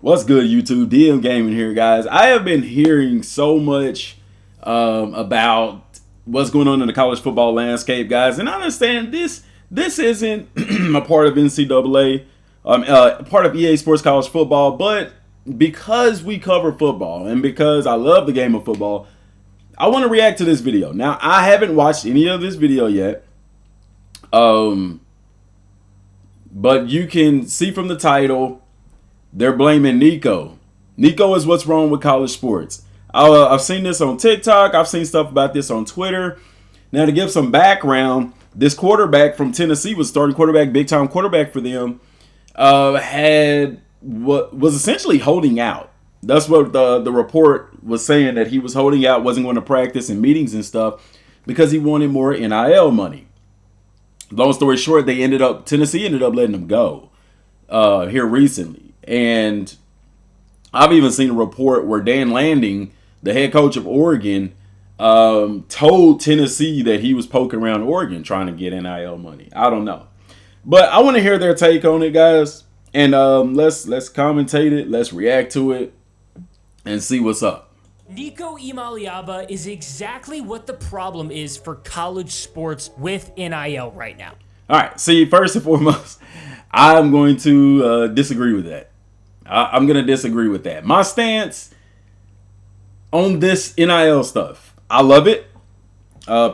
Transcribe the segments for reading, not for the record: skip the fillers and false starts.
What's good, YouTube? DM Gaming here, guys. I have been hearing so much about what's going on in the college football landscape, guys, and I understand this isn't a part of NCAA, part of EA Sports College Football, but because we cover football and because I love the game of football, I want to react to this video. Now, I haven't watched any of this video yet, but you can see from the title, they're blaming Nico. Nico is what's wrong with college sports. I've seen this on TikTok. I've seen stuff about this on Twitter. Now, to give some background, this quarterback from Tennessee was starting quarterback, big-time quarterback for them, was essentially holding out. That's what the report was saying, that he was holding out, wasn't going to practice in meetings and stuff because he wanted more NIL money. Long story short, Tennessee ended up letting him go here recently. And I've even seen a report where Dan Landing, the head coach of Oregon, told Tennessee that he was poking around Oregon trying to get NIL money. I don't know. But I want to hear their take on it, guys. And let's commentate it. Let's react to it and see what's up. Nico Iamaleava is exactly what the problem is for college sports with NIL right now. All right. See, first and foremost, I'm going to disagree with that. I'm going to disagree with that. My stance on this NIL stuff, I love it.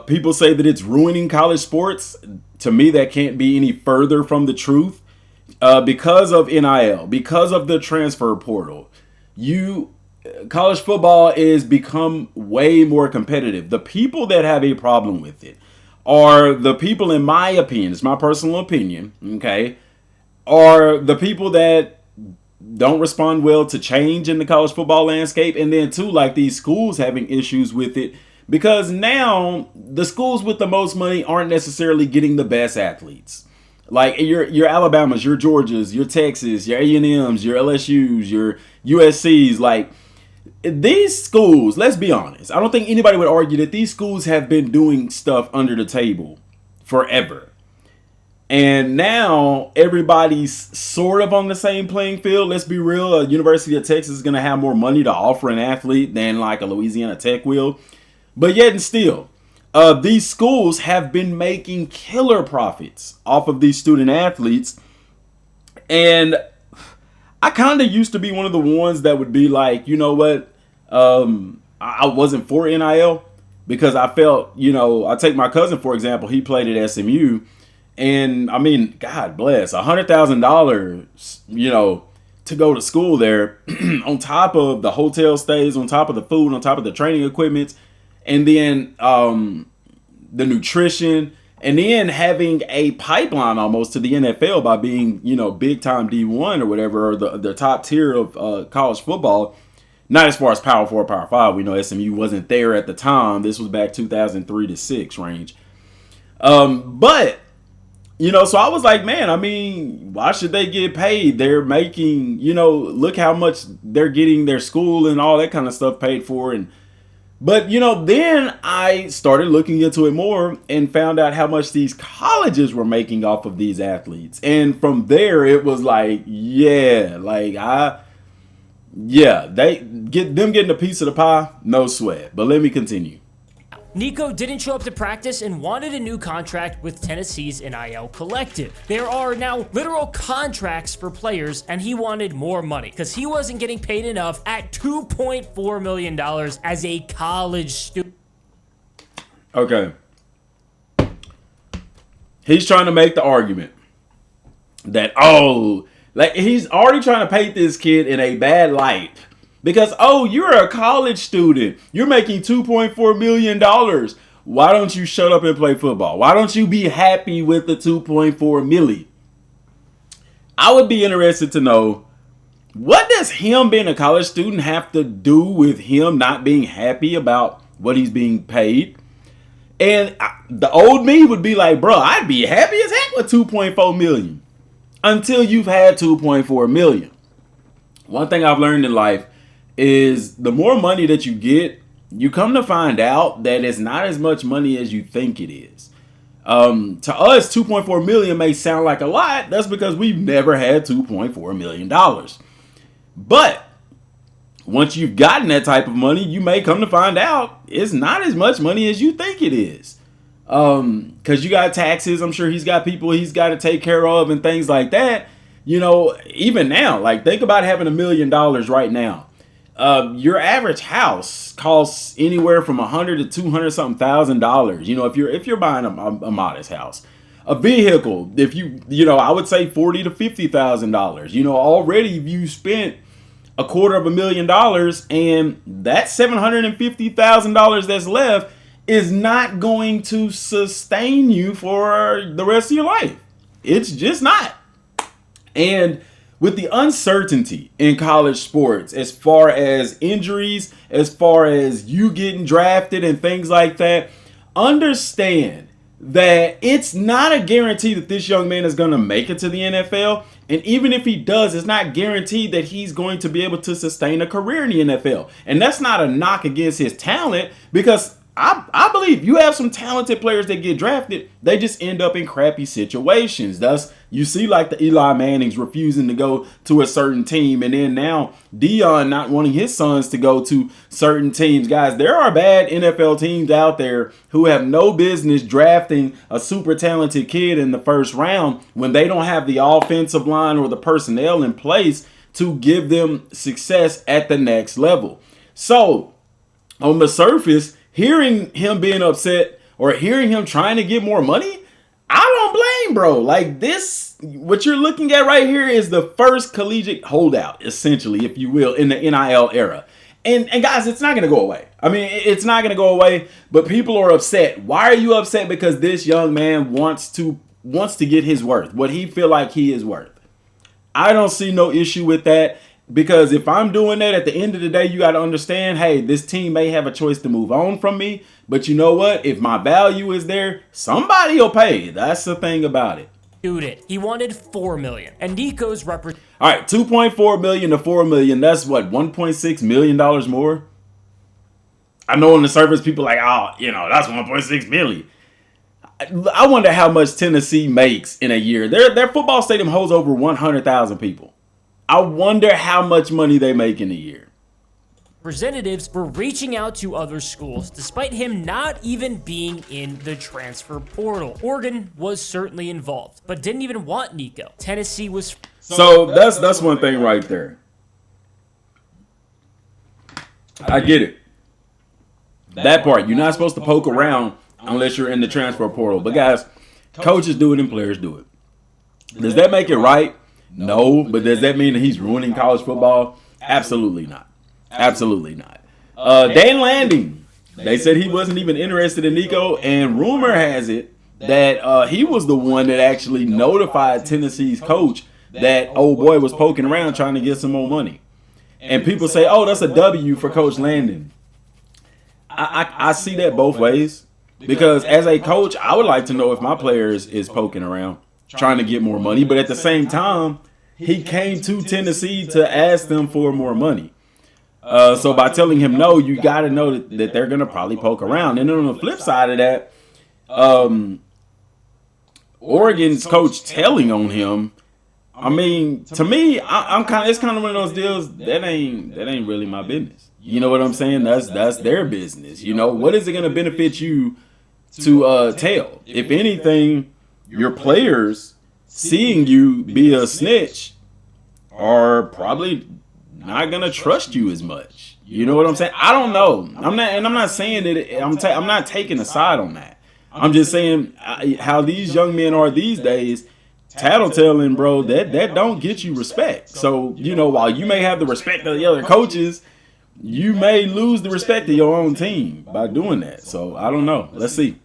People say that it's ruining college sports. To me, that can't be any further from the truth. Because of NIL, because of the transfer portal, college football is become way more competitive. The people that have a problem with it are the people, in my opinion, it's my personal opinion, okay, are the people that don't respond well to change in the college football landscape. And then too, like these schools having issues with it because now the schools with the most money aren't necessarily getting the best athletes. Like your Alabamas, your Georgias, your Texas, your A&Ms, your LSUs, your USCs. Like these schools, let's be honest, I don't think anybody would argue that these schools have been doing stuff under the table forever. And now everybody's sort of on the same playing field. Let's be real. University of Texas is going to have more money to offer an athlete than like a Louisiana Tech will. But yet and still, these schools have been making killer profits off of these student athletes. And I kind of used to be one of the ones that would be like, you know what? I wasn't for NIL because I felt, I take my cousin, for example, he played at SMU. And I mean, God bless, $100,000, to go to school there on top of the hotel stays, on top of the food, on top of the training equipment, and then the nutrition, and then having a pipeline almost to the NFL by being, big time D1 or whatever, or the top tier of college football. Not as far as Power 4, Power 5. We know SMU wasn't there at the time. This was back 2003 to 6 range. But so I was like, man, I mean, why should they get paid? They're making, look how much they're getting their school and all that kind of stuff paid for. But then I started looking into it more and found out how much these colleges were making off of these athletes. And from there, it was like, they getting a piece of the pie, no sweat. But let me continue. Nico didn't show up to practice and wanted a new contract with Tennessee's NIL collective. There are now literal contracts for players, and he wanted more money because he wasn't getting paid enough at $2.4 million as a college student. Okay. He's trying to make the argument that, he's already trying to paint this kid in a bad light. Because, you're a college student. You're making $2.4 million. Why don't you shut up and play football? Why don't you be happy with the $2.4 million? I would be interested to know, what does him being a college student have to do with him not being happy about what he's being paid? And the old me would be like, bro, I'd be happy as heck with $2.4 million until you've had $2.4 million. One thing I've learned in life is the more money that you get, you come to find out that it's not as much money as you think it is. To us, 2.4 million may sound like a lot. That's because we've never had $2.4 million. But once you've gotten that type of money, you may come to find out it's not as much money as you think it is. Because you got taxes. I'm sure he's got people he's got to take care of and things like that. You know, even now, like think about having $1 million right now. Your average house costs anywhere from $100 to $200-something thousand. You know, if you're buying a modest house, a vehicle, if I would say $40,000 to $50,000. You know, already you spent $250,000, and that $750,000 that's left is not going to sustain you for the rest of your life. It's just not. And with the uncertainty in college sports, as far as injuries, as far as you getting drafted and things like that, understand that it's not a guarantee that this young man is going to make it to the NFL. And even if he does, it's not guaranteed that he's going to be able to sustain a career in the NFL. And that's not a knock against his talent, because I believe you have some talented players that get drafted. They just end up in crappy situations. Thus, you see like the Eli Mannings refusing to go to a certain team. And then now Dion not wanting his sons to go to certain teams. Guys, there are bad NFL teams out there who have no business drafting a super talented kid in the first round when they don't have the offensive line or the personnel in place to give them success at the next level. So, on the surface, hearing him being upset or hearing him trying to get more money, I don't blame bro. Like this, what you're looking at right here is the first collegiate holdout, essentially, if you will, in the NIL era. And guys, it's not going to go away. I mean, it's not going to go away, but people are upset. Why are you upset? Because this young man wants to get his worth, what he feel like he is worth. I don't see no issue with that. Because if I'm doing that, at the end of the day, you got to understand, hey, this team may have a choice to move on from me. But you know what? If my value is there, somebody will pay. That's the thing about it. Dude, he wanted $4 million. And Nico's All right, $2.4 million to $4 million. That's what, $1.6 million more? I know on the surface, people are like, oh, that's $1.6 million. I wonder how much Tennessee makes in a year. Their football stadium holds over 100,000 people. I wonder how much money they make in a year. Representatives were reaching out to other schools despite him not even being in the transfer portal. Oregon was certainly involved, but didn't even want Nico. Tennessee was... So that's one thing right there. I get it. That part, you're not supposed to poke around unless you're in the transfer portal. But guys, coaches do it and players do it. Does that make it right? No, but does that mean that he's ruining college football? Absolutely not. Absolutely not. Dan Landing, they said he wasn't even interested in Nico, and rumor has it that he was the one that actually notified Tennessee's coach that old boy was poking around trying to get some more money. And people say, oh, that's a W for Coach Landon. I see that both ways, because as a coach, I would like to know if my player is poking around trying to get more money, but at the same time, he came to Tennessee to ask them for more money. So by telling him no, you got to know that they're going to probably poke around. And then on the flip side of that, Oregon's coach telling on him, I mean, to me, it's kind of one of those deals that ain't really my business. You know what I'm saying? That's their business. You know, what is it going to benefit you to tell? If anything, your players seeing you be a snitch are probably not gonna trust you as much. You know what I'm saying? I don't know. I'm not saying that I'm not taking a side on that. I'm just saying how these young men are these days. Tattletelling, bro, that don't get you respect. So, while you may have the respect of the other coaches, you may lose the respect of your own team by doing that. So I don't know. Let's see.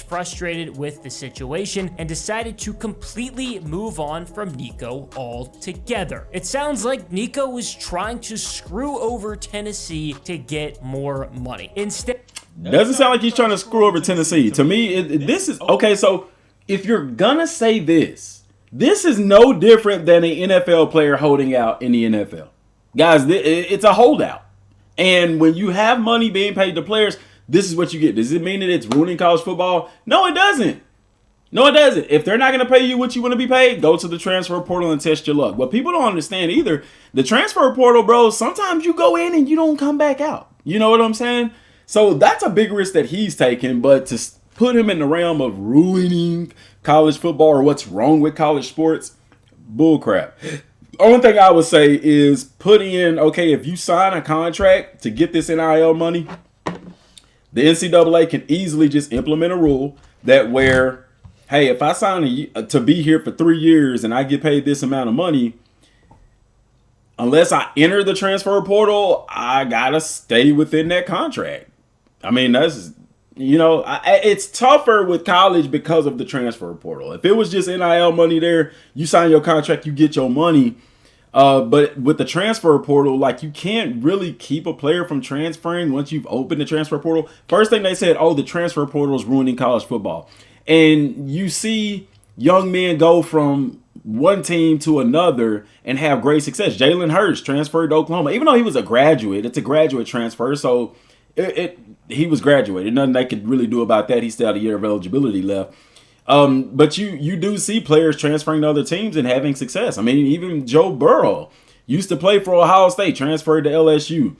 Frustrated with the situation and decided to completely move on from Nico altogether. It sounds like Nico was trying to screw over Tennessee to get more money. Instead, doesn't sound like he's trying to screw over Tennessee. To me, this is okay. So if you're gonna say this is no different than an NFL player holding out in the NFL. Guys, it's a holdout. And when you have money being paid to players, this is what you get. Does it mean that it's ruining college football? No, it doesn't. No, it doesn't. If they're not going to pay you what you want to be paid, go to the transfer portal and test your luck. What people don't understand either, the transfer portal, bro, sometimes you go in and you don't come back out. You know what I'm saying? So that's a big risk that he's taking. But to put him in the realm of ruining college football or what's wrong with college sports, bullcrap. Only thing I would say is put in, okay, if you sign a contract to get this NIL money, the NCAA can easily just implement a rule that where, hey, if I sign to be here for 3 years and I get paid this amount of money, unless I enter the transfer portal, I gotta stay within that contract. I mean, that's, it's tougher with college because of the transfer portal. If it was just NIL money there, you sign your contract, you get your money. But with the transfer portal, like, you can't really keep a player from transferring once you've opened the transfer portal. First thing they said, oh, the transfer portal is ruining college football. And you see young men go from one team to another and have great success. Jalen Hurts transferred to Oklahoma. Even though he was a graduate, it's a graduate transfer. So he was graduated. Nothing they could really do about that. He still had a year of eligibility left. But you do see players transferring to other teams and having success. I mean, even Joe Burrow used to play for Ohio State, transferred to LSU.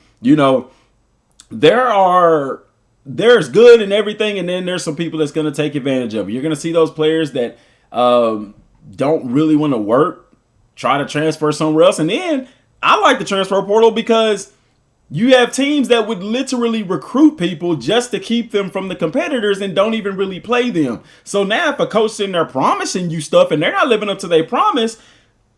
There's good in everything, and then there's some people that's going to take advantage of it. You're going to see those players that don't really want to work, try to transfer somewhere else. And then I like the transfer portal because you have teams that would literally recruit people just to keep them from the competitors and don't even really play them. So now if a coach in there promising you stuff and they're not living up to their promise,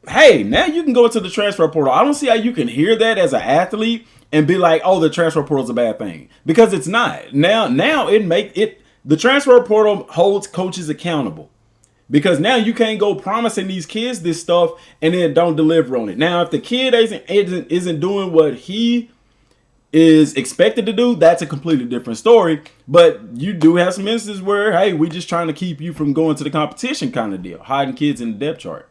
hey, now you can go into the transfer portal. I don't see how you can hear that as an athlete and be like, oh, the transfer portal is a bad thing, because it's not. Now the transfer portal holds coaches accountable, because now you can't go promising these kids this stuff and then don't deliver on it. Now, if the kid isn't doing what he is expected to do, that's a completely different story. But you do have some instances where, hey, we just trying to keep you from going to the competition kind of deal, hiding kids in the depth chart.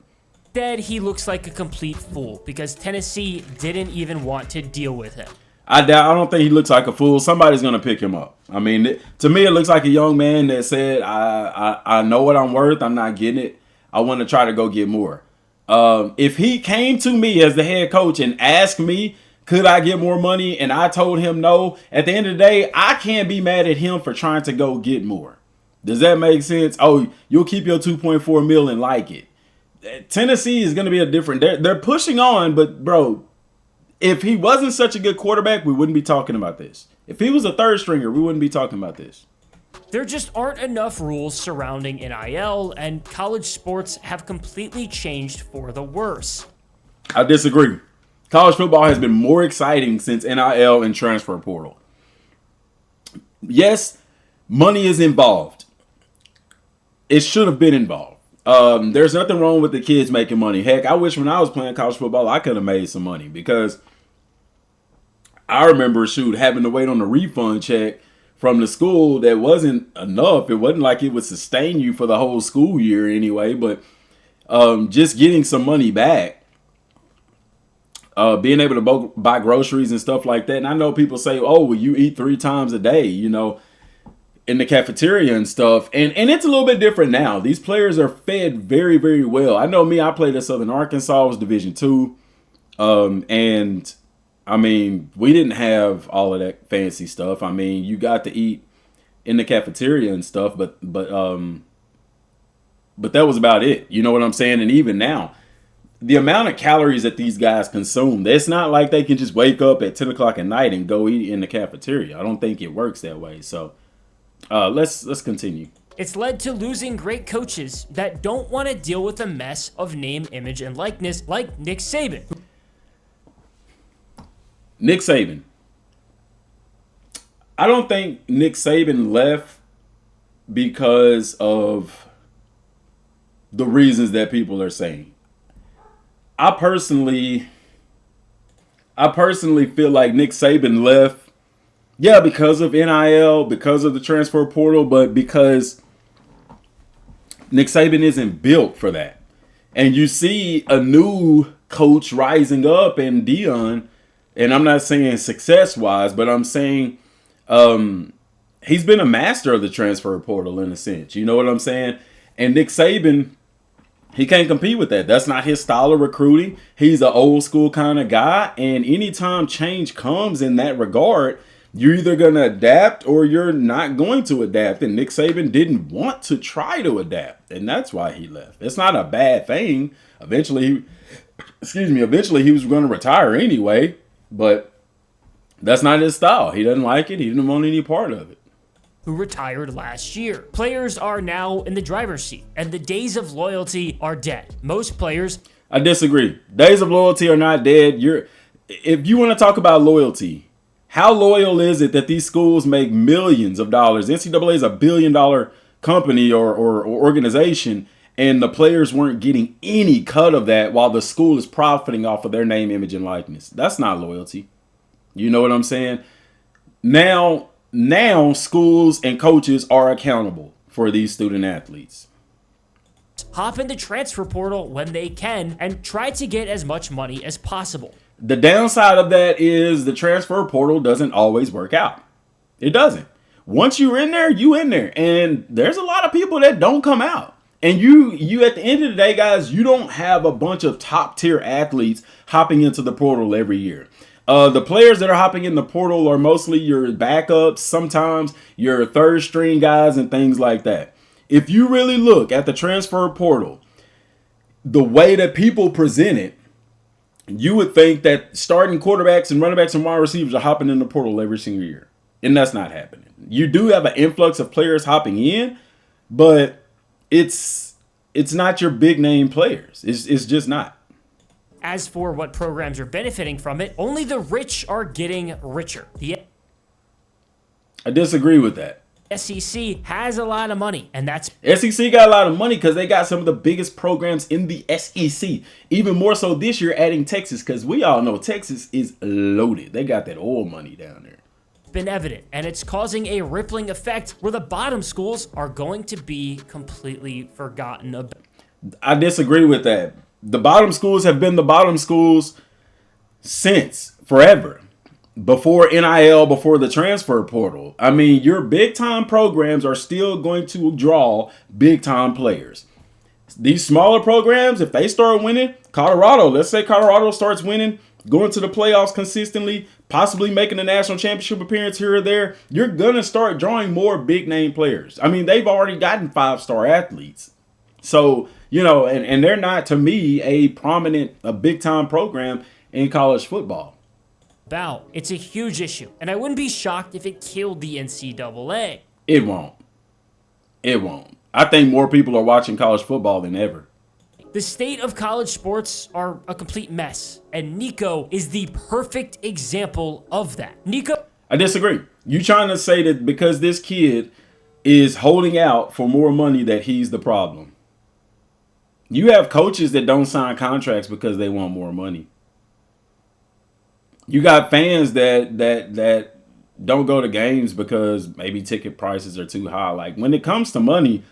Instead, he looks like a complete fool because Tennessee didn't even want to deal with him. I don't think he looks like a fool. Somebody's going to pick him up. I mean, to me, it looks like a young man that said, I know what I'm worth. I'm not getting it. I want to try to go get more. If he came to me as the head coach and asked me, could I get more money? And I told him no. At the end of the day, I can't be mad at him for trying to go get more. Does that make sense? Oh, you'll keep your $2.4 million and like it. Tennessee is going to be a different. They're pushing on, but bro, if he wasn't such a good quarterback, we wouldn't be talking about this. If he was a third stringer, we wouldn't be talking about this. There just aren't enough rules surrounding NIL, and college sports have completely changed for the worse. I disagree. College football has been more exciting since NIL and transfer portal. Yes, money is involved. It should have been involved. There's nothing wrong with the kids making money. Heck, I wish when I was playing college football, I could have made some money, because I remember, having to wait on a refund check from the school that wasn't enough. It wasn't like it would sustain you for the whole school year anyway, but just getting some money back. Being able to buy groceries and stuff like that. And I know people say, oh, well, you eat 3 times a day, in the cafeteria and stuff. And it's a little bit different now. These players are fed very, very well. I know me, I played at Southern Arkansas, it was Division II. And I mean, we didn't have all of that fancy stuff. I mean, you got to eat in the cafeteria and stuff, but that was about it. You know what I'm saying? And even now, the amount of calories that these guys consume, it's not like they can just wake up at 10 o'clock at night and go eat in the cafeteria. I don't think it works that way. So let's continue. It's led to losing great coaches that don't want to deal with the mess of name, image, and likeness, like Nick Saban. Nick Saban. I don't think Nick Saban left because of the reasons that people are saying. I personally feel like Nick Saban left, because of NIL, because of the transfer portal, but because Nick Saban isn't built for that. And you see a new coach rising up in Dion, and I'm not saying success-wise, but I'm saying he's been a master of the transfer portal in a sense. You know what I'm saying? And Nick Saban, he can't compete with that. That's not his style of recruiting. He's an old school kind of guy. And anytime change comes in that regard, you're either going to adapt or you're not going to adapt. And Nick Saban didn't want to try to adapt. And that's why he left. It's not a bad thing. Eventually he was going to retire anyway. But that's not his style. He doesn't like it. He didn't want any part of it. Who retired last year. Players are now in the driver's seat, and the days of loyalty are dead. Most players... I disagree. Days of loyalty are not dead. If you want to talk about loyalty, how loyal is it that these schools make millions of dollars? NCAA is $1 billion company or organization, and the players weren't getting any cut of that while the school is profiting off of their name, image, and likeness. That's not loyalty. You know what I'm saying? Now schools and coaches are accountable for these student athletes. Hop in the transfer portal when they can and try to get as much money as possible. The downside of that is the transfer portal doesn't always work out. It doesn't. Once you're in there, you in there. And there's a lot of people that don't come out. And you at the end of the day, guys, you don't have a bunch of top tier athletes hopping into the portal every year. The players that are hopping in the portal are mostly your backups, sometimes your third string guys and things like that. If you really look at the transfer portal, the way that people present it, you would think that starting quarterbacks and running backs and wide receivers are hopping in the portal every single year. And that's not happening. You do have an influx of players hopping in, but it's not your big name players. It's just not. As for what programs are benefiting from it, only the rich are getting richer. I disagree with that. SEC has a lot of money, and that's... SEC got a lot of money because they got some of the biggest programs in the SEC. Even more so this year adding Texas, because we all know Texas is loaded. They got that oil money down there. Been evident, and it's causing a rippling effect where the bottom schools are going to be completely forgotten about. I disagree with that. The bottom schools have been the bottom schools since forever. Before NIL, before the transfer portal. I mean, your big time programs are still going to draw big time players. These smaller programs, if they start winning, Colorado, let's say Colorado starts winning, going to the playoffs consistently, possibly making a national championship appearance here or there, you're going to start drawing more big name players. I mean, they've already gotten 5-star athletes. So, you know, and they're not, to me, a big time program in college football. It's a huge issue, and I wouldn't be shocked if it killed the NCAA. It won't. I think more people are watching college football than ever. The state of college sports are a complete mess, and Nico is the perfect example of that. Nico? I disagree. You trying to say that because this kid is holding out for more money that he's the problem. You have coaches that don't sign contracts because they want more money. You got fans that don't go to games because maybe ticket prices are too high. Like, when it comes to money,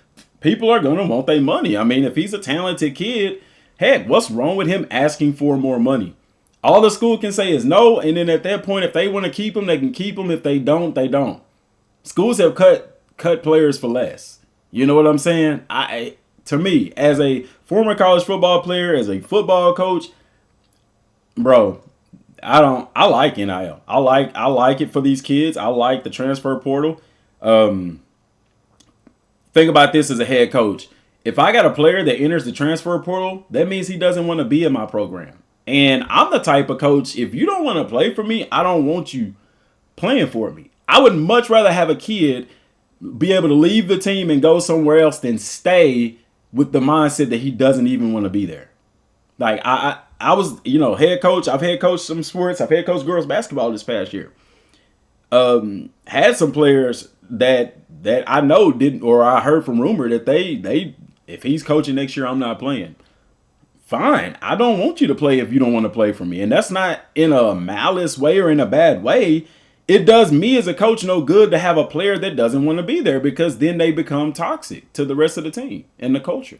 people are going to want their money. I mean, if he's a talented kid, heck, what's wrong with him asking for more money? All the school can say is no, and then at that point, if they want to keep him, they can keep him. If they don't, they don't. Schools have cut players for less. You know what I'm saying? To me, as a former college football player, as a football coach, bro, I like NIL. I like it for these kids. I like the transfer portal. Think about this as a head coach. If I got a player that enters the transfer portal, that means he doesn't want to be in my program. And I'm the type of coach, if you don't want to play for me, I don't want you playing for me. I would much rather have a kid be able to leave the team and go somewhere else than stay with the mindset that he doesn't even want to be there. Like, I was, head coach. I've head coached some sports. I've head coached girls basketball this past year. Had some players that I know didn't, or I heard from rumor that they if he's coaching next year, I'm not playing. Fine. I don't want you to play if you don't want to play for me. And that's not in a malice way or in a bad way. It does me as a coach no good to have a player that doesn't want to be there, because then they become toxic to the rest of the team and the culture.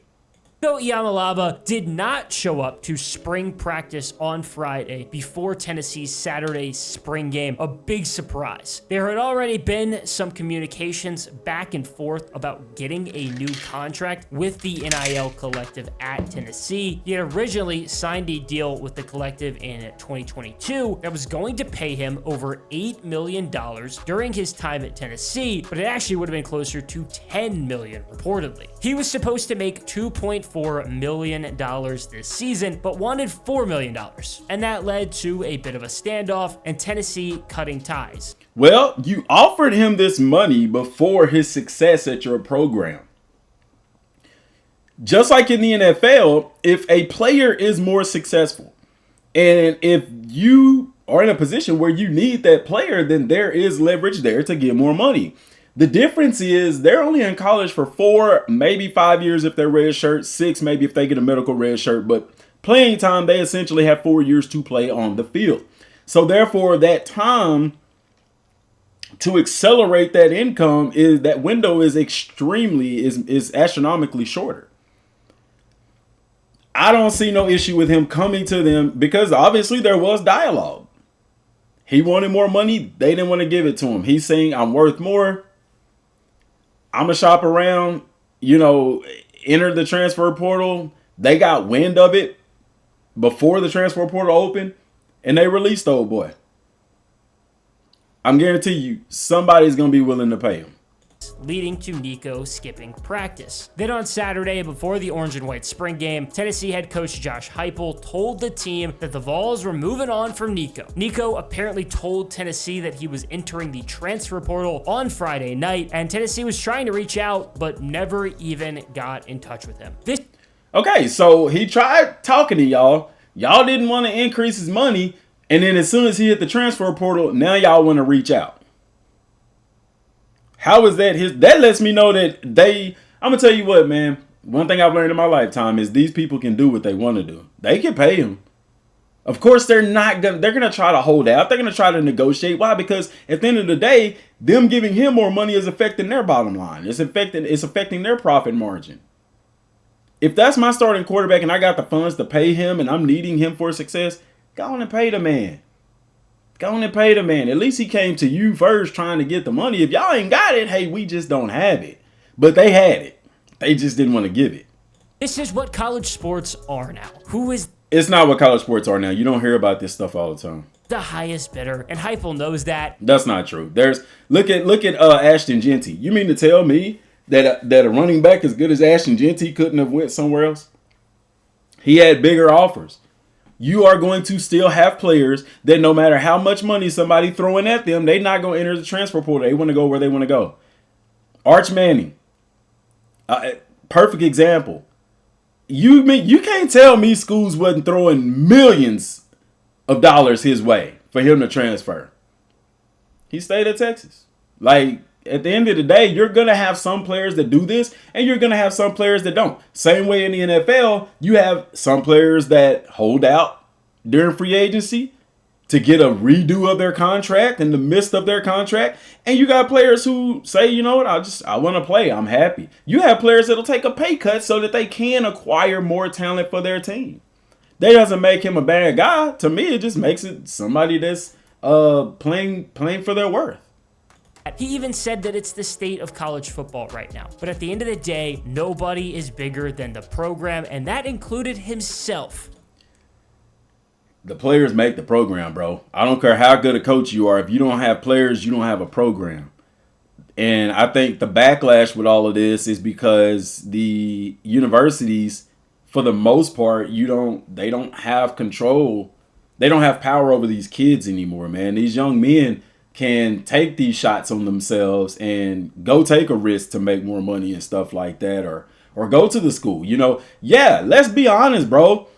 Though Iamaleava did not show up to spring practice on Friday before Tennessee's Saturday spring game, a big surprise. There had already been some communications back and forth about getting a new contract with the NIL collective at Tennessee. He had originally signed a deal with the collective in 2022 that was going to pay him over $8 million during his time at Tennessee, but it actually would have been closer to $10 million reportedly. He was supposed to make $2.4 million this season, but wanted $4 million. And that led to a bit of a standoff and Tennessee cutting ties. Well, you offered him this money before his success at your program. Just like in the NFL, if a player is more successful, and if you are in a position where you need that player, then there is leverage there to get more money. The difference is they're only in college for 4, maybe 5 years if they're red shirt, 6 maybe if they get a medical red shirt, but playing time, they essentially have 4 years to play on the field. So therefore, that time to accelerate that income, is that window is is astronomically shorter. I don't see no issue with him coming to them because obviously there was dialogue. He wanted more money. They didn't want to give it to him. He's saying, I'm worth more. I'm going to shop around, enter the transfer portal. They got wind of it before the transfer portal opened, and they released the old boy. I'm guaranteeing you, somebody's going to be willing to pay him. Leading to Nico skipping practice. Then on Saturday, before the orange and white spring game, Tennessee head coach Josh Heupel told the team that the Vols were moving on from Nico. Nico apparently told Tennessee that he was entering the transfer portal on Friday night, and Tennessee was trying to reach out, but never even got in touch with him. Okay, so he tried talking to y'all. Y'all didn't want to increase his money, and then as soon as he hit the transfer portal, now y'all want to reach out. How is that that lets me know that I'm going to tell you what, man. One thing I've learned in my lifetime is these people can do what they want to do. They can pay him. Of course, they're going to try to hold out. They're going to try to negotiate. Why? Because at the end of the day, them giving him more money is affecting their bottom line. It's affecting their profit margin. If that's my starting quarterback and I got the funds to pay him and I'm needing him for success, go on and pay the man. Go on and pay the man. At least he came to you first trying to get the money. If y'all ain't got it, hey, we just don't have it. But they had it. They just didn't want to give it. This is what college sports are now. It's not what college sports are now. You don't hear about this stuff all the time. The highest bidder, and Heupel knows that. That's not true. Look at Ashton Genty. You mean to tell me that a running back as good as Ashton Genty couldn't have went somewhere else? He had bigger offers. You are going to still have players that no matter how much money somebody throwing at them, they're not going to enter the transfer portal. They want to go where they want to go. Arch Manning, perfect example. You can't tell me schools wasn't throwing millions of dollars his way for him to transfer. He stayed at Texas. Like, at the end of the day, you're going to have some players that do this, and you're going to have some players that don't. Same way in the NFL, you have some players that hold out during free agency to get a redo of their contract in the midst of their contract. And you got players who say, you know what, I want to play. I'm happy. You have players that'll take a pay cut so that they can acquire more talent for their team. That doesn't make him a bad guy. To me, it just makes it somebody that's playing for their worth. He even said that it's the state of college football right now. But at the end of the day, nobody is bigger than the program, and that included himself. The players make the program, bro. I don't care how good a coach you are. If you don't have players, you don't have a program. And I think the backlash with all of this is because the universities, for the most part, they don't have control. They don't have power over these kids anymore, man. These young men can take these shots on themselves and go take a risk to make more money and stuff like that, or go to the school. Yeah, let's be honest, bro.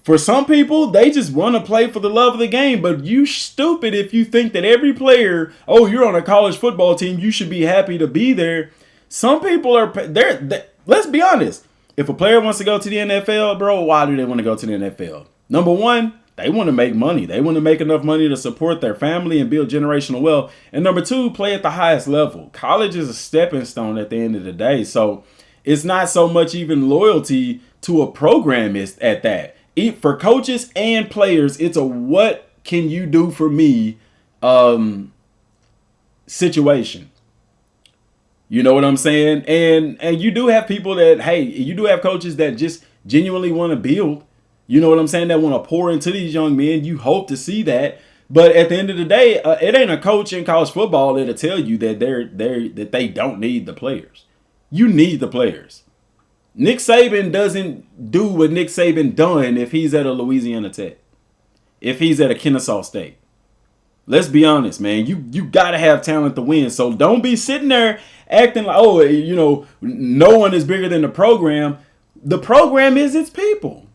For some people, they just want to play for the love of the game, but you stupid if you think that every player, you're on a college football team, you should be happy to be there. Some people are there. Let's be honest. If a player wants to go to the NFL, bro, why do they want to go to the NFL? Number one, they want to make money. They want to make enough money to support their family and build generational wealth. And number two, play at the highest level. College is a stepping stone at the end of the day. So It's not so much even loyalty to a program is at that. For coaches and players, it's a what can you do for me situation. You know what I'm saying? And you do have people that, hey, you do have coaches that just genuinely want to build. You know what I'm saying? That want to pour into these young men. You hope to see that. But at the end of the day, it ain't a coach in college football that'll tell you that that they don't need the players. You need the players. Nick Saban doesn't do what Nick Saban done if he's at a Louisiana Tech, if he's at a Kennesaw State. Let's be honest, man. You got to have talent to win. So don't be sitting there acting like, oh, you know, no one is bigger than the program. The program is its people.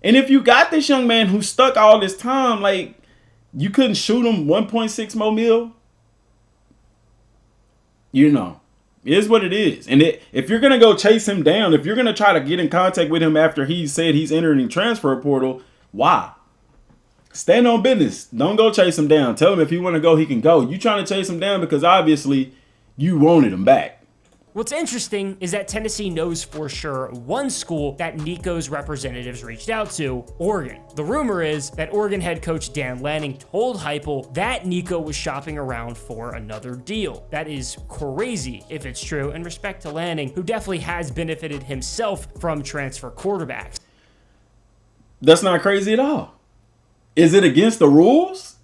And if you got this young man who stuck all this time, like, you couldn't shoot him 1.6 more mil. You know, it is what it is. And if you're going to go chase him down, if you're going to try to get in contact with him after he said he's entering the transfer portal, why? Stand on business. Don't go chase him down. Tell him if he want to go, he can go. You trying to chase him down because obviously you wanted him back. What's interesting is that Tennessee knows for sure one school that Nico's representatives reached out to, Oregon. The rumor is that Oregon head coach Dan Lanning told Heupel that Nico was shopping around for another deal. That is crazy if it's true, and respect to Lanning, who definitely has benefited himself from transfer quarterbacks. That's not crazy at all. Is it against the rules?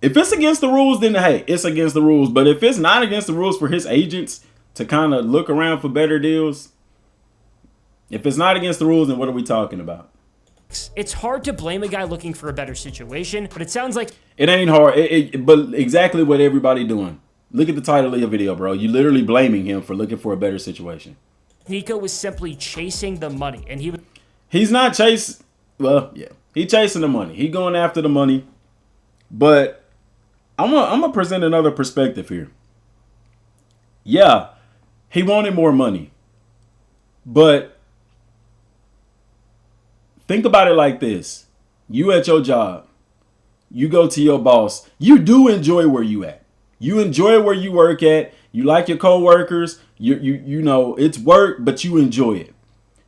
If it's against the rules, then hey, it's against the rules. But if it's not against the rules for his agents to kind of look around for better deals, if it's not against the rules, then what are we talking about? It's hard to blame a guy looking for a better situation, but it sounds like it ain't hard. But exactly what everybody doing. Look at the title of your video, bro. You literally blaming him for looking for a better situation. Nico was simply chasing the money, and he's not chasing. Well, yeah, he chasing the money. He going after the money. But I'm gonna present another perspective here. Yeah, he wanted more money. But think about it like this. You at your job. You go to your boss. You do enjoy where you at. You enjoy where you work at. You like your coworkers. You know, it's work, but you enjoy it.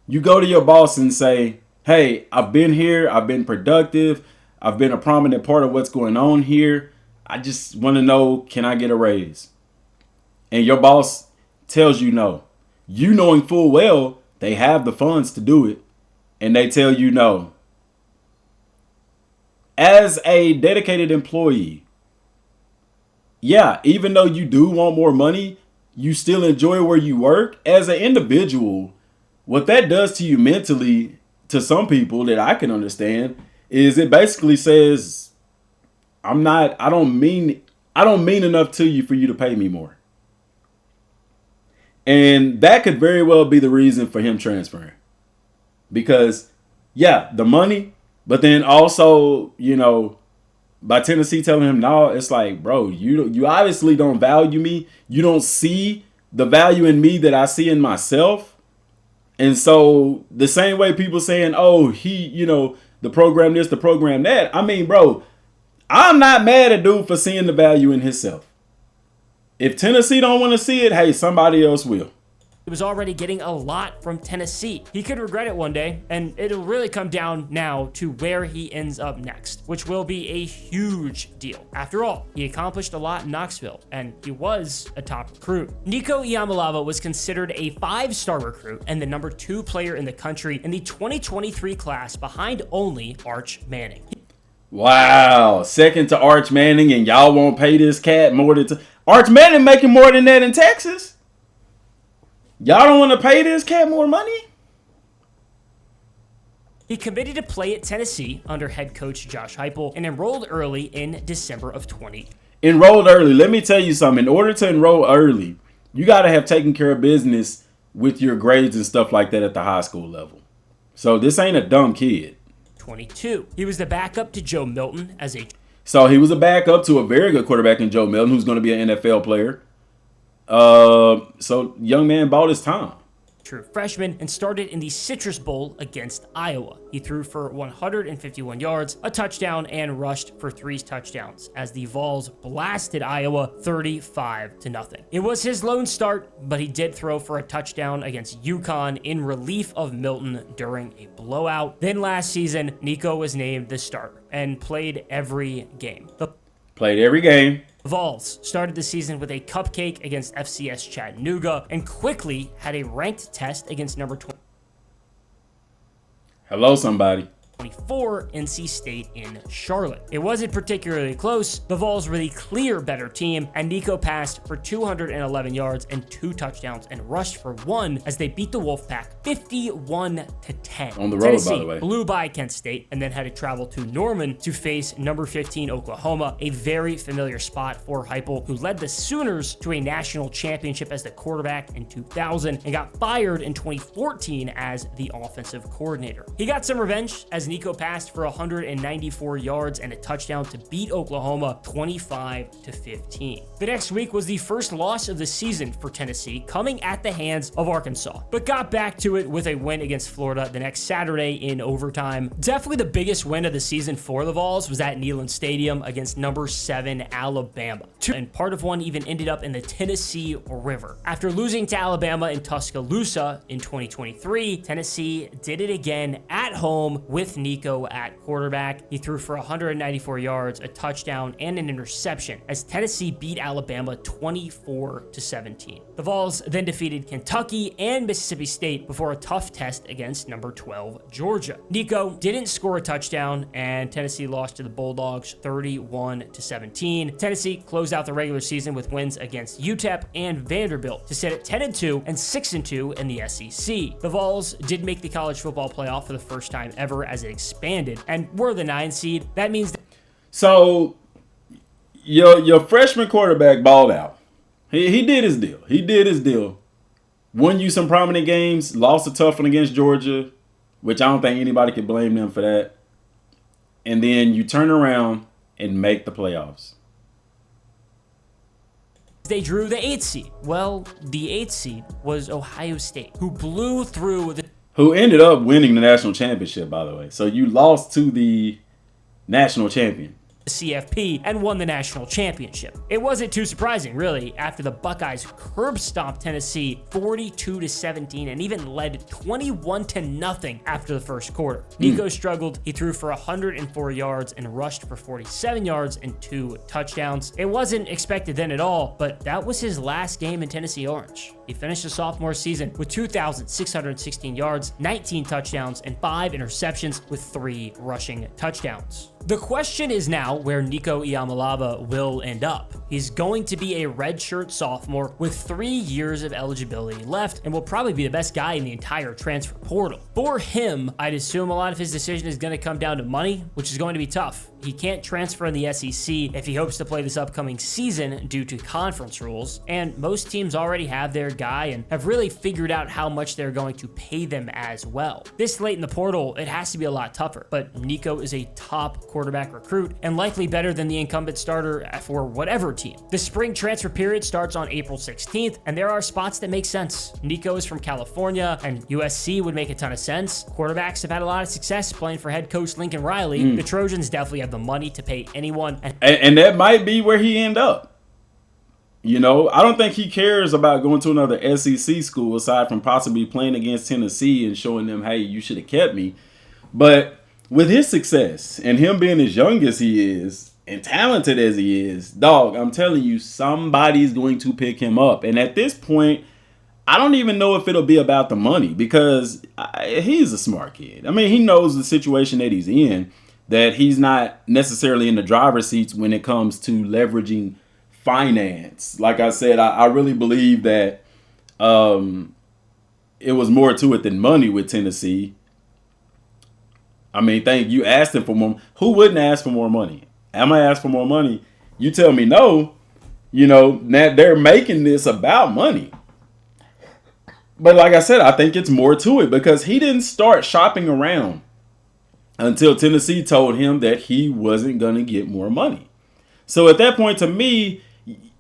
You go to your boss and say, hey, I've been here. I've been productive. I've been a prominent part of what's going on here. I just want to know, can I get a raise? And your boss tells you no. You knowing full well they have the funds to do it. And they tell you no. As a dedicated employee, yeah, even though you do want more money, you still enjoy where you work. As an individual, what that does to you mentally, to some people that I can understand, is it basically says, I don't mean enough to you for you to pay me more. And that could very well be the reason for him transferring. Because, yeah, the money, but then also, you know, by Tennessee telling him no, it's like, bro, you obviously don't value me. You don't see the value in me that I see in myself. And so the same way people saying, oh, you know, the program this, the program that. I mean, bro, I'm not mad at dude for seeing the value in himself. If Tennessee don't want to see it, hey, somebody else will. He was already getting a lot from Tennessee. He could regret it one day, and it'll really come down now to where he ends up next, which will be a huge deal. After all, he accomplished a lot in Knoxville, and he was a top recruit. Nico Iamaleava was considered a 5-star recruit and the number 2 player in the country in the 2023 class, behind only Arch Manning. Wow, second to Arch Manning, and y'all won't pay this cat more than Arch Manning making more than that in Texas. Y'all don't want to pay this cat more money? He committed to play at Tennessee under head coach Josh Heupel and enrolled early in December of 2020. Enrolled early. Let me tell you something. In order to enroll early, you got to have taken care of business with your grades and stuff like that at the high school level. So this ain't a dumb kid. 22. He was the backup to Joe Milton as a... So he was a backup to a very good quarterback in Joe Milton, who's going to be an NFL player. So young man bought his time. true freshman, and started in the Citrus Bowl against Iowa. He threw for 151 yards, a touchdown, and rushed for 3 touchdowns as the Vols blasted Iowa 35-0. It was his lone start, but he did throw for a touchdown against UConn in relief of Milton during a blowout. Then last season, Nico was named the starter and played every game. Played every game. Vols started the season with a cupcake against FCS Chattanooga and quickly had a ranked test against number 20. Hello, somebody. 24 NC State in Charlotte. It wasn't particularly close. The Vols were the clear better team, and Nico passed for 211 yards and 2 touchdowns and rushed for 1 as they beat the Wolfpack 51-10. On the road, Tennessee by the way. blew by Kent State and then had to travel to Norman to face number 15 Oklahoma, a very familiar spot for Heupel, who led the Sooners to a national championship as the quarterback in 2000 and got fired in 2014 as the offensive coordinator. He got some revenge as Nico passed for 194 yards and a touchdown to beat Oklahoma 25-15. The next week was the first loss of the season for Tennessee, coming at the hands of Arkansas, but got back to it with a win against Florida the next Saturday in overtime. Definitely the biggest win of the season for the Vols was at Neyland Stadium against number 7 Alabama. And part of one even ended up in the Tennessee River. After losing to Alabama in Tuscaloosa in 2023, Tennessee did it again at home with Nico at quarterback. He threw for 194 yards, a touchdown, and an interception as Tennessee beat Alabama 24-17. The Vols then defeated Kentucky and Mississippi State before a tough test against number 12 Georgia. Nico didn't score a touchdown, and Tennessee lost to the Bulldogs 31-17. Tennessee closed out the regular season with wins against UTEP and Vanderbilt to sit at 10-2 and 6-2 in the SEC. The Vols did make the college football playoff for the first time ever as it expanded and were the 9 seed. That means So your freshman quarterback balled out. He did his deal. He did his deal. Won you some prominent games, lost a tough one against Georgia, which I don't think anybody could blame them for that. And then you turn around and make the playoffs. they drew the 8th seed. Well, the 8th seed was Ohio State, who blew through the... Who ended up winning the national championship, by the way. So you lost to the national champion. CFP and won the national championship. It wasn't too surprising, really, after the Buckeyes curb stomped Tennessee 42-17 and even led 21-0 after the first quarter. Nico struggled. He threw for 104 yards and rushed for 47 yards and 2 touchdowns. It wasn't expected then at all, but that was his last game in Tennessee Orange. He finished the sophomore season with 2,616 yards, 19 touchdowns, and 5 interceptions with 3 rushing touchdowns. The question is now where Nico Iamaleava will end up. He's going to be a redshirt sophomore with 3 years of eligibility left and will probably be the best guy in the entire transfer portal. For him, I'd assume a lot of his decision is going to come down to money, which is going to be tough. He can't transfer in the SEC if he hopes to play this upcoming season due to conference rules, and most teams already have their guy and have really figured out how much they're going to pay them as well. This late in the portal, it has to be a lot tougher, but Nico is a top quarterback recruit and likely better than the incumbent starter for whatever team. The spring transfer period starts on April 16th, and there are spots that make sense. Nico is from California, and USC would make a ton of sense. Quarterbacks have had a lot of success playing for head coach Lincoln Riley. The Trojans definitely have the money to pay anyone. And that might be where he end up. You know, I don't think he cares about going to another SEC school aside from possibly playing against Tennessee and showing them, hey, you should have kept me. But with his success and him being as young as he is and talented as he is, dog, I'm telling you, somebody's going to pick him up. And at this point, I don't even know if it'll be about the money because he's a smart kid. I mean, he knows the situation that he's in, that he's not necessarily in the driver's seats when it comes to leveraging finance. Like I said, I really believe that it was more to it than money with Tennessee. I mean, you asked him for more. Who wouldn't ask for more money? Am I asked for more money? You tell me no. You know, that they're making this about money. But like I said, I think it's more to it because he didn't start shopping around until Tennessee told him that he wasn't going to get more money. So at that point, to me,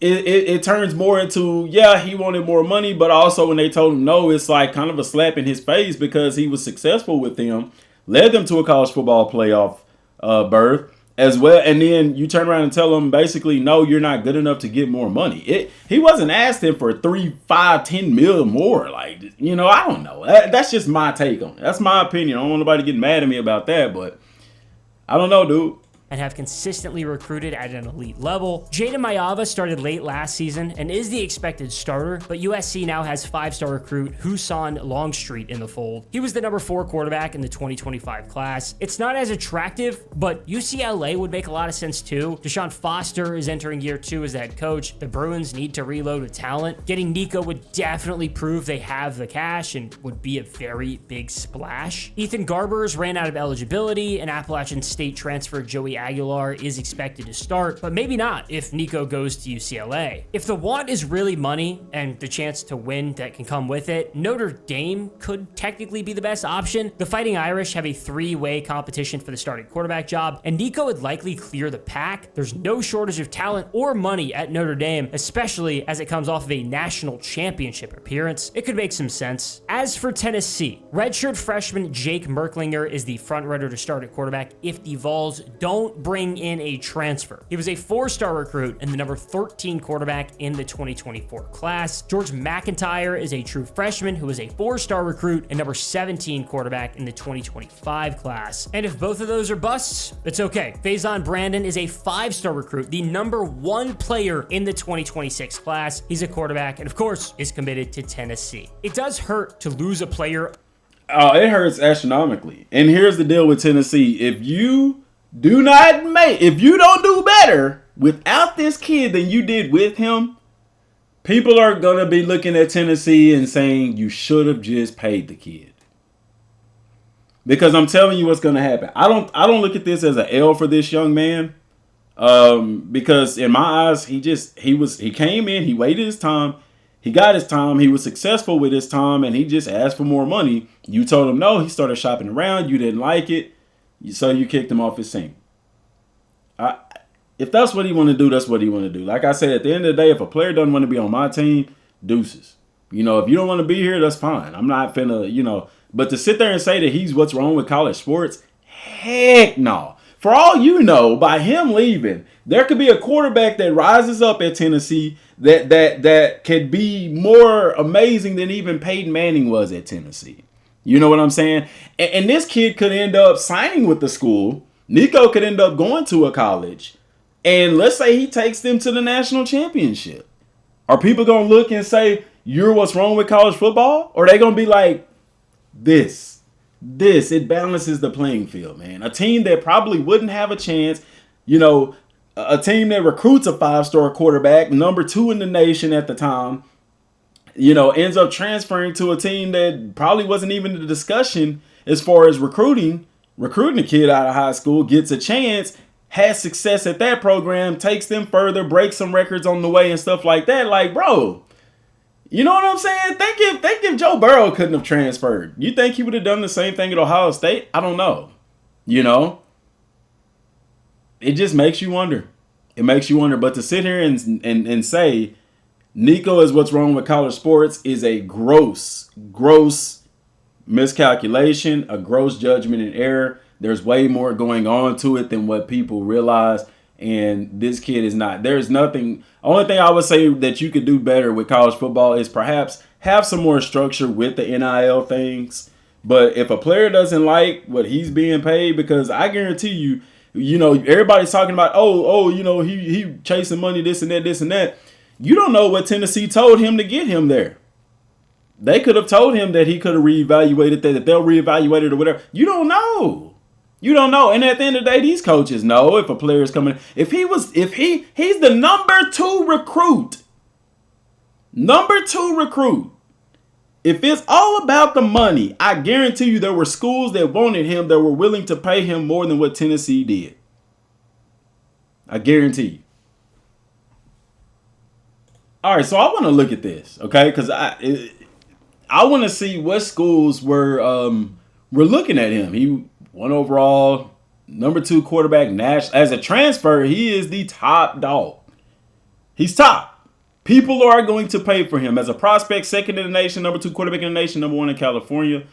it turns more into, yeah, he wanted more money, but also when they told him no, it's like kind of a slap in his face because he was successful with them, led them to a college football playoff berth as well. And then you turn around and tell him basically, no, you're not good enough to get more money. He wasn't asking for 3, 5, 10 mil more. Like, I don't know. That's just my take on it. That's my opinion. I don't want nobody getting mad at me about that, but I don't know, dude. And have consistently recruited at an elite level. Iamaleava started late last season and is the expected starter, but USC now has 5-star recruit Husan Longstreet in the fold. He was the number 4 quarterback in the 2025 class. It's not as attractive, but UCLA would make a lot of sense too. Deshaun Foster is entering year 2 as the head coach. The Bruins need to reload with talent. Getting Nico would definitely prove they have the cash and would be a very big splash. Ethan Garbers ran out of eligibility, and Appalachian State transfer Joey Aguilar is expected to start, but maybe not if Nico goes to UCLA. If the want is really money and the chance to win that can come with it, Notre Dame could technically be the best option. The Fighting Irish have a 3-way competition for the starting quarterback job, and Nico would likely clear the pack. There's no shortage of talent or money at Notre Dame, especially as it comes off of a national championship appearance. It could make some sense. As for Tennessee, redshirt freshman Jake Merklinger is the front runner to start at quarterback if the Vols don't bring in a transfer. He was a 4-star recruit and the number 13 quarterback in the 2024 class. George McIntyre is a true freshman who was a 4-star recruit and number 17 quarterback in the 2025 class. And if both of those are busts, it's okay. Faison Brandon is a 5-star recruit, the number 1 player in the 2026 class. He's a quarterback and of course is committed to Tennessee. It does hurt to lose a player. Oh, it hurts astronomically. And here's the deal with Tennessee. If you don't do better without this kid than you did with him, people are going to be looking at Tennessee and saying you should have just paid the kid. Because I'm telling you what's going to happen. I don't look at this as an L for this young man. Because in my eyes, he came in, he waited his time, he got his time, he was successful with his time, and he just asked for more money. You told him no, he started shopping around, you didn't like it. So you kicked him off his team. If that's what he want to do, that's what he want to do. Like I said, at the end of the day, if a player doesn't want to be on my team, deuces. If you don't want to be here, that's fine. I'm not finna, But to sit there and say that he's what's wrong with college sports, heck no. For all you know, by him leaving, there could be a quarterback that rises up at Tennessee that could be more amazing than even Peyton Manning was at Tennessee. You know what I'm saying? And this kid could end up signing with the school. Nico could end up going to a college. And let's say he takes them to the national championship. Are people going to look and say, you're what's wrong with college football? Or are they going to be like, it balances the playing field, man. A team that probably wouldn't have a chance, a team that recruits a 5-star quarterback, number 2 in the nation at the time, ends up transferring to a team that probably wasn't even in the discussion as far as recruiting a kid out of high school, gets a chance, has success at that program, takes them further, breaks some records on the way and stuff like that. Like, bro, you know what I'm saying? Think if Joe Burrow couldn't have transferred. You think he would have done the same thing at Ohio State? I don't know. It just makes you wonder. It makes you wonder. But to sit here and say Nico is what's wrong with college sports is a gross miscalculation, a gross judgment and error. There's way more going on to it than what people realize. And this kid is not. There's nothing. Only thing I would say that you could do better with college football is perhaps have some more structure with the NIL things. But if a player doesn't like what he's being paid, because I guarantee you, everybody's talking about, he chasing money, this and that. You don't know what Tennessee told him to get him there. They could have told him that he could have reevaluated that they'll reevaluate it or whatever. You don't know. And at the end of the day, these coaches know if a player is coming. He's the number 2 recruit. If it's all about the money, I guarantee you there were schools that wanted him that were willing to pay him more than what Tennessee did. I guarantee you. All right, so I want to look at this, okay? Because I want to see what schools were looking at him. He 1 overall, number 2 quarterback, Nash. As a transfer, he is the top dog. He's top. People are going to pay for him as a prospect, second in the nation, number 2 quarterback in the nation, number 1 in California.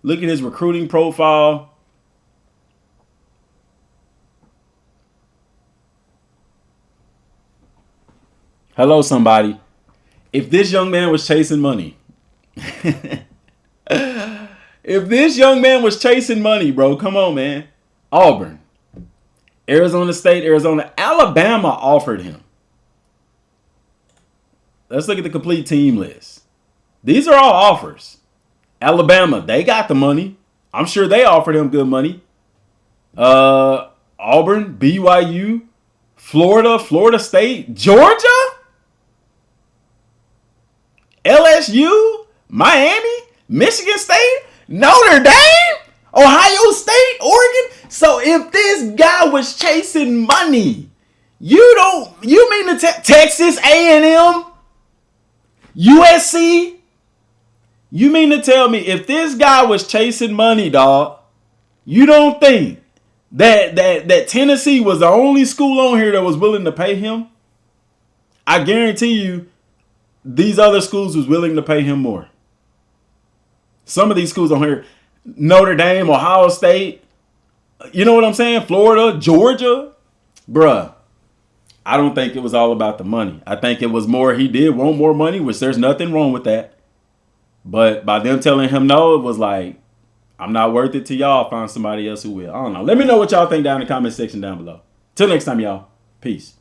Look at his recruiting profile. Hello, somebody. If this young man was chasing money, if this young man was chasing money, bro, come on, man. Auburn, Arizona State, Arizona, Alabama offered him. Let's look at the complete team list. These are all offers. Alabama, they got the money. I'm sure they offered him good money. Auburn, BYU, Florida, Florida State, Georgia, LSU, Miami, Michigan State, Notre Dame, Ohio State, Oregon. So if this guy was chasing money, you mean to Texas A&M, USC? You mean to tell me if this guy was chasing money, dog, you don't think that Tennessee was the only school on here that was willing to pay him? I guarantee you these other schools was willing to pay him more. Some of these schools on here, Notre Dame, Ohio State, you know what I'm saying? Florida, Georgia. Bruh, I don't think it was all about the money. I think it was more he did want more money, which there's nothing wrong with that. But by them telling him no, it was like, I'm not worth it to y'all. Find somebody else who will. I don't know. Let me know what y'all think down in the comment section down below. Till next time, y'all. Peace.